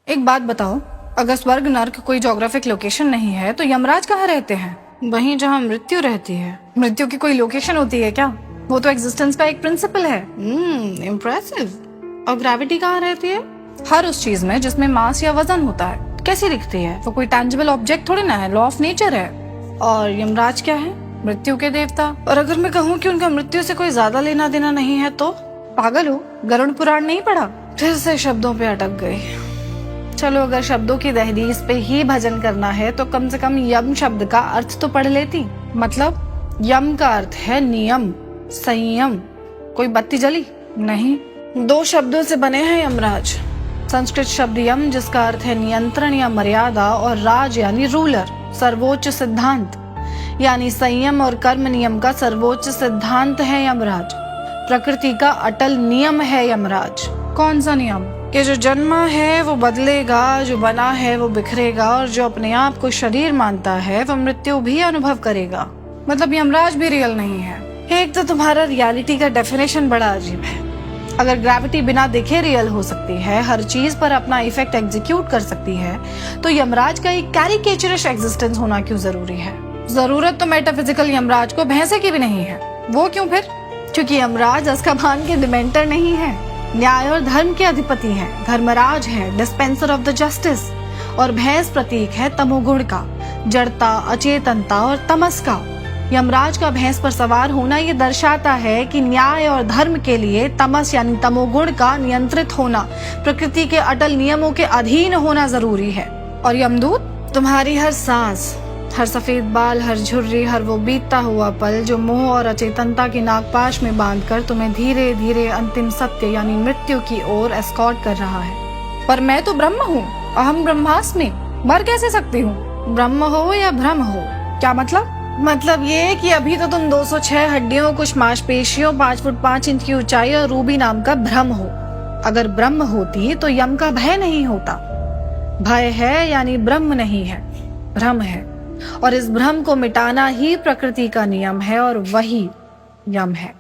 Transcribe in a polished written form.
एक बात बताओ, अगर स्वर्ग नर्क कोई ज्योग्राफिक लोकेशन नहीं है तो यमराज कहाँ रहते हैं? वहीं जहाँ मृत्यु रहती है। मृत्यु की कोई लोकेशन होती है क्या? वो तो एग्जिस्टेंस का एक प्रिंसिपल है। इम्प्रेसिव। और ग्रेविटी कहाँ रहती है? हर उस चीज में जिसमें मास या वजन होता है। कैसी दिखती है? वो कोई टेंजिबल ऑब्जेक्ट थोड़ी ना है, लॉ ऑफ नेचर है। और यमराज क्या है? मृत्यु के देवता। और अगर मैं कहूँ कि उनका मृत्यु से कोई ज्यादा लेना देना नहीं है तो? पागल हो, गरुड़ पुराण नहीं पढ़ा? फिर से शब्दों पे अटक गई। चलो, अगर शब्दों की दहलीज पे ही भजन करना है तो कम से कम यम शब्द का अर्थ तो पढ़ लेती। मतलब? यम का अर्थ है नियम, संयम। कोई बत्ती जली? नहीं। 2 शब्दों से बने हैं यमराज। संस्कृत शब्द यम जिसका अर्थ है नियंत्रण या मर्यादा, और राज यानी रूलर, सर्वोच्च सिद्धांत, यानी संयम और कर्म नियम का सर्वोच्च सिद्धांत है यमराज। प्रकृति का अटल नियम है यमराज। कौन सा नियम? कि जो जन्मा है वो बदलेगा, जो बना है वो बिखरेगा, और जो अपने आप को शरीर मानता है वो मृत्यु भी अनुभव करेगा। मतलब यमराज भी रियल नहीं है? एक तो तुम्हारा रियलिटी का डेफिनेशन बड़ा अजीब है। अगर ग्रेविटी बिना देखे रियल हो सकती है, हर चीज पर अपना इफेक्ट एग्जीक्यूट कर सकती है, तो यमराज का एक कैरिकेचरिश एग्जिस्टेंस होना क्यों जरूरी है? जरूरत तो मेटाफिजिकल यमराज को भैंसे की भी नहीं है। वो क्यों फिर? क्योंकि यमराज अज़्काबान के डिमेंटर नहीं है, न्याय और धर्म के अधिपति हैं, धर्मराज है, डिस्पेंसर ऑफ द जस्टिस। और भैंस प्रतीक है तमोगुण का, जड़ता, अचेतनता और तमस का। यमराज का भैंस पर सवार होना ये दर्शाता है कि न्याय और धर्म के लिए तमस यानी तमोगुण का नियंत्रित होना, प्रकृति के अटल नियमों के अधीन होना जरूरी है। और यमदूत? तुम्हारी हर सांस, हर सफेद बाल, हर झुर्री, हर वो बीतता हुआ पल जो मोह और अचेतनता की नागपाश में बांधकर तुम्हें धीरे धीरे अंतिम सत्य यानी मृत्यु की ओर एस्कॉर्ट कर रहा है। पर मैं तो ब्रह्म हूँ, अहम ब्रह्मास्मि, मर कैसे सकती हूँ? ब्रह्म हो या भ्रम हो? क्या मतलब? मतलब ये कि अभी तो तुम 206 हड्डियों, कुछ मांसपेशियों, 5 फुट 5 इंच की ऊंचाई और रूबी नाम का भ्रम हो। अगर ब्रह्म होती तो यम का भय नहीं होता। भय है यानी ब्रह्म नहीं है, भ्रम है, और इस भ्रम को मिटाना ही प्रकृति का नियम है, और वही यम है।